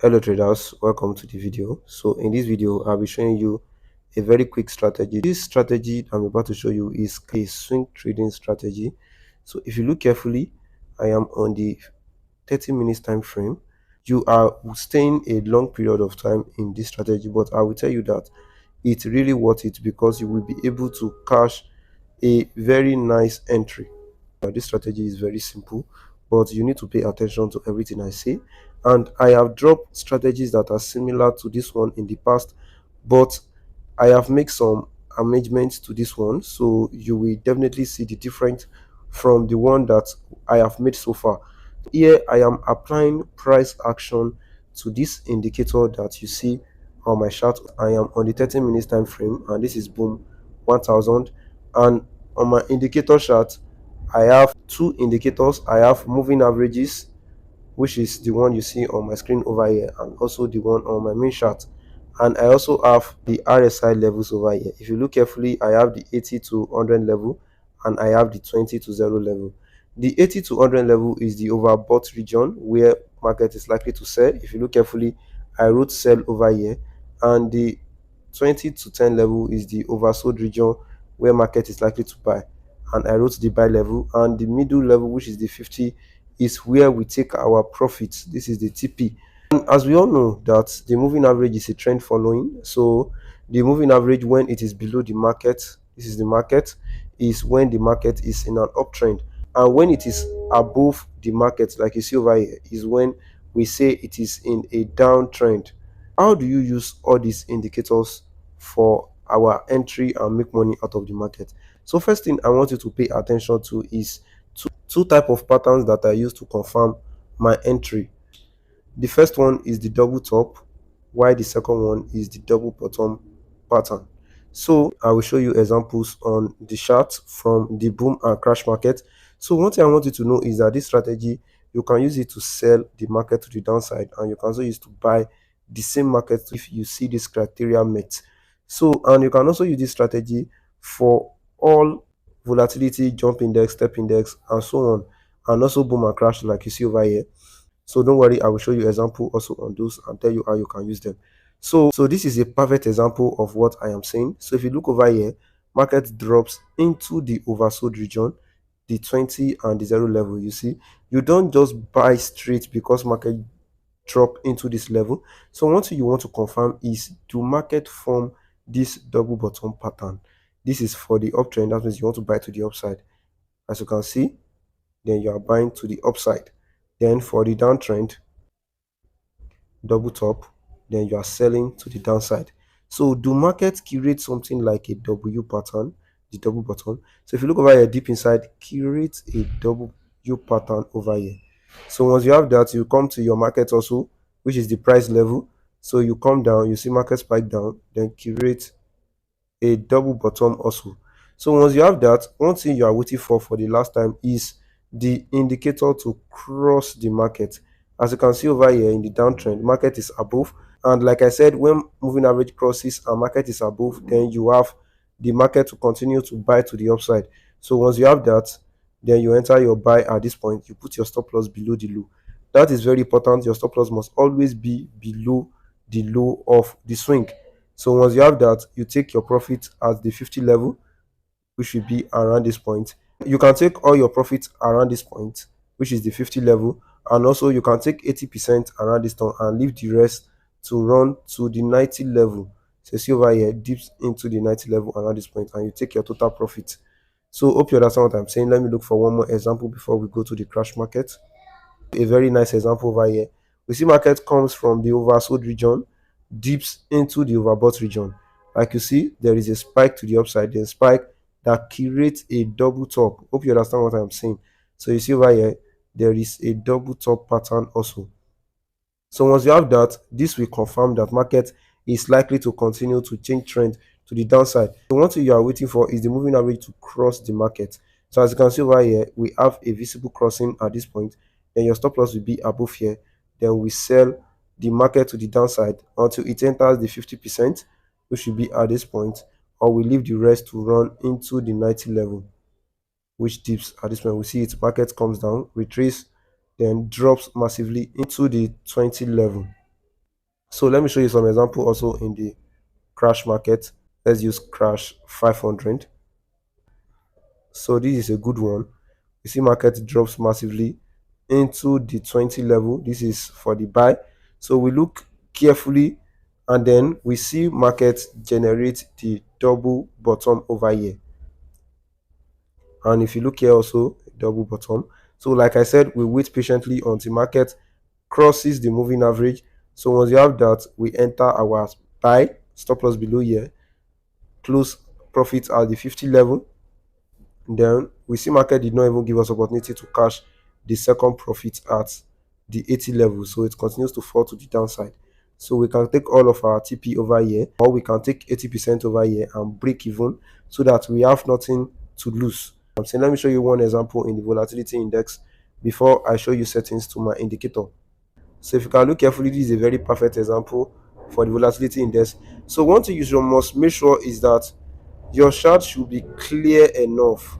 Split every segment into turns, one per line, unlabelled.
Hello traders, welcome to the video. So in this video I'll be showing you a very quick strategy. This strategy I'm about to show you is a swing trading strategy. So if you look carefully, I am on the 30 minutes time frame. You are staying a long period of time in this strategy, but I will tell you that it's really worth it because you will be able to cash a very nice entry. This strategy is very simple, but you need to pay attention to everything I say. And I have dropped strategies that are similar to this one in the past, but I have made some amendments to this one, so you will definitely see the difference from the one that I have made so far. Here I am applying price action to this indicator that you see on my chart. I am on the 30 minutes time frame, and this is boom 1000. And on my indicator chart, I have two indicators. I have moving averages, which is the one you see on my screen over here, and also the one on my main chart. And I also have the RSI levels over here. If you look carefully, I have the 80 to 100 level, and I have the 20 to 0 level. The 80 to 100 level is the overbought region where market is likely to sell. If you look carefully, I wrote sell over here, and the 20 to 10 level is the oversold region where market is likely to buy, and I wrote the buy level. And the middle level, which is the 50, is where we take our profits. This is the TP. And as we all know that the moving average is a trend following, so the moving average, when it is below the market, this is the market, is when the market is in an uptrend, and when it is above the market, like you see over here, is when we say it is in a downtrend. How do you use all these indicators for our entry and make money out of the market? So first thing I want you to pay attention to is two type of patterns that I use to confirm my entry. The first one is the double top, while the second one is the double bottom pattern. So I will show you examples on the chart from the boom and crash market. So one thing I want you to know is that this strategy, you can use it to sell the market to the downside, and you can also use to buy the same market if you see this criteria met. So, and you can also use this strategy for all volatility, jump index, step index, and so on, and also boom and crash like you see over here. So don't worry, I will show you example also on those and tell you how you can use them. So this is a perfect example of what I am saying. So if you look over here, market drops into the oversold region, the 20 and the 0 level. You see, you don't just buy straight because market drop into this level. So one thing you want to confirm is, do market form this double bottom pattern? This is for the uptrend. That means you want to buy to the upside. As you can see, then you are buying to the upside. Then for the downtrend, double top, then you are selling to the downside. So do markets curate something like a W pattern, the double bottom? So if you look over here deep inside, curate a W pattern over here. So once you have that, you come to your market also, which is the price level. So you come down, you see market spike down, then curate a double bottom also. So once you have that, one thing you are waiting for the last time is the indicator to cross the market. As you can see over here in the downtrend, market is above, and like I said, when moving average crosses and market is above, then you have the market to continue to buy to the upside. So once you have that, then you enter your buy at this point. You put your stop loss below the low. That is very important. Your stop loss must always be below the low of the swing. So once you have that, you take your profit at the 50 level, which should be around this point. You can take all your profits around this point, which is the 50 level, and also you can take 80% around this time and leave the rest to run to the 90 level. So see over here, dips into the 90 level around this point, and you take your total profit. So hope you understand what I'm saying. Let me look for one more example before we go to the crash market. A very nice example over here. We see market comes from the oversold region, dips into the overbought region. Like you see, there is a spike to the upside, then spike that creates a double top. Hope you understand what I'm saying. So you see over here, there is a double top pattern also. So once you have that, this will confirm that market is likely to continue to change trend to the downside. So one thing you are waiting for is the moving average to cross the market. So as you can see over here, we have a visible crossing at this point. Then your stop loss will be above here. Then we sell the market to the downside until it enters the 50%, which should be at this point, or we leave the rest to run into the 90 level, which dips at this point. We see its market comes down, retrace, then drops massively into the 20 level. So let me show you some example also in the crash market. Let's use crash 500. So this is a good one. You see market drops massively into the 20 level. This is for the buy. So we look carefully and then we see market generate the double bottom over here. And if you look here also, double bottom. So like I said, we wait patiently until market crosses the moving average. So once you have that, we enter our buy, stop loss below here, close profit at the 50 level. Then we see market did not even give us opportunity to cash the second profit at the 80 level. So it continues to fall to the downside. So we can take all of our TP over here, or we can take 80% over here and break even so that we have nothing to lose. I'm saying, let me show you one example in the volatility index before I show you settings to my indicator. So if you can look carefully, this is a very perfect example for the volatility index. So one thing you must make sure is that your chart should be clear enough.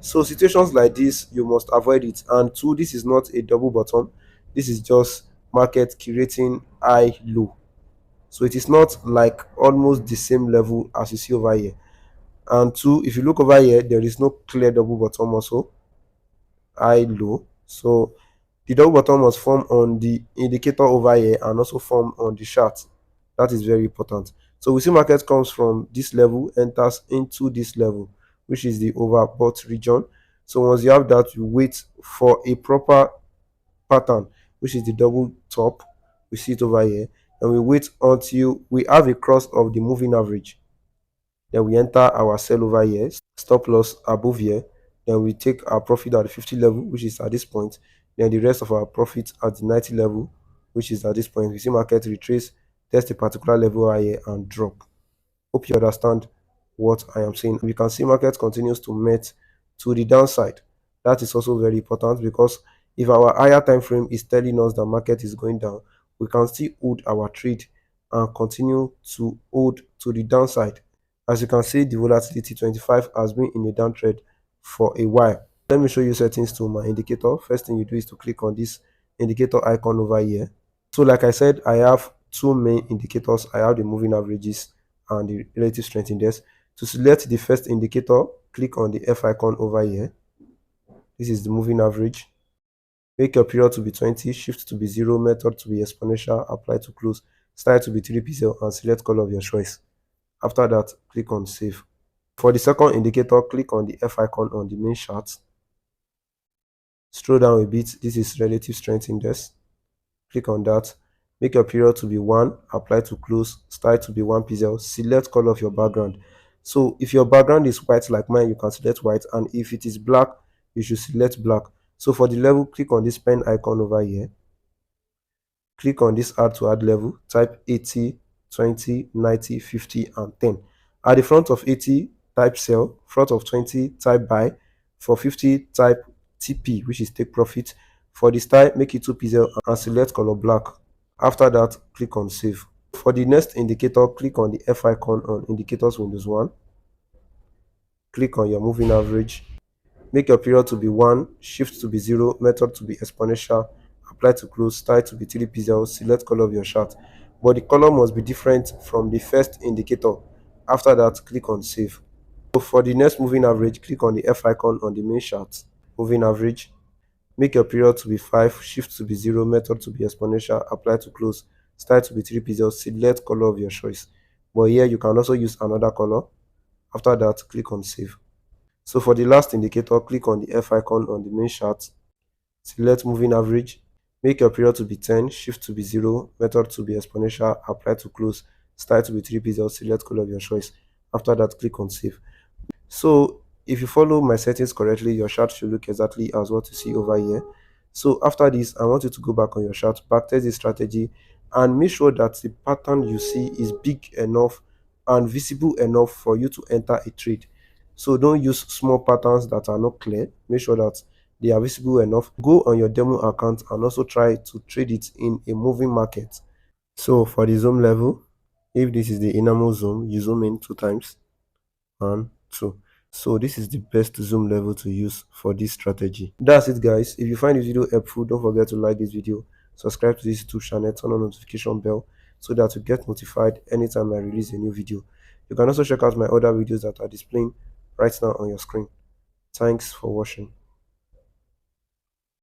So situations like this, you must avoid it. And two, this is not a double bottom. This is just market creating high low. So it is not like almost the same level as you see over here. And two, if you look over here, there is no clear double bottom also, high low. So the double bottom must form on the indicator over here and also form on the chart. That is very important. So we see market comes from this level, enters into this level, which is the overbought region. So once you have that, you wait for a proper pattern, which is the double top. We see it over here, and we wait until we have a cross of the moving average. Then we enter our sell over here, stop loss above here. Then we take our profit at the 50 level, which is at this point. Then the rest of our profit at the 90 level, which is at this point. We see market retrace, test a particular level over here and drop. Hope you understand what I am saying. We can see market continues to melt to the downside. That is also very important because if our higher time frame is telling us that market is going down, we can still hold our trade and continue to hold to the downside. As you can see, the volatility 25 has been in a downtrend for a while. Let me show you settings to my indicator. First thing you do is to click on this indicator icon over here. So like I said, I have two main indicators. I have the moving averages and the relative strength index. To select the first indicator, click on the F icon over here. This is the moving average. Make your period to be 20, shift to be 0, method to be exponential, apply to close, style to be 3 pixel, and select color of your choice. After that, click on save. For the second indicator, click on the F icon on the main chart. Scroll down a bit. This is relative strength index. Click on that. Make your period to be 1, apply to close, style to be 1 pixel, select color of your background. So if your background is white like mine, you can select white, and if it is black, you should select black. So for the level, click on this pen icon over here. Click on this add to add level, type 80, 20, 90, 50, and 10. At the front of 80, type sell, front of 20, type buy, for 50, type TP, which is take profit. For the style, make it 2 pixel and select color black. After that, click on save. For the next indicator, click on the F icon on indicators Windows 1. Click on your moving average. Make your period to be 1, shift to be 0, method to be exponential, apply to close, style to be 3 pixels, select color of your chart. But the color must be different from the first indicator. After that, click on save. So for the next moving average, click on the F icon on the main chart. Moving average. Make your period to be 5, shift to be 0, method to be exponential, apply to close, style to be 3 pixels, select color of your choice. But here you can also use another color. After that, click on save. So for the last indicator, click on the F icon on the main chart, select moving average, make your period to be 10, shift to be 0, method to be exponential, apply to close, style to be 3 pixels, select color of your choice. After that, click on save. So if you follow my settings correctly, your chart should look exactly as what you see over here. So after this, I want you to go back on your chart, backtest this strategy, and make sure that the pattern you see is big enough and visible enough for you to enter a trade. So don't use small patterns that are not clear. Make sure that they are visible enough. Go on your demo account and also try to trade it in a moving market. So for the zoom level, if this is the enamel zoom, you zoom in 2 times. 1, 2. So this is the best zoom level to use for this strategy. That's it, guys. If you find this video helpful, don't forget to like this video, subscribe to this YouTube channel, turn on notification bell so that you get notified anytime I release a new video. You can also check out my other videos that are displaying right now on your screen. Thanks for watching.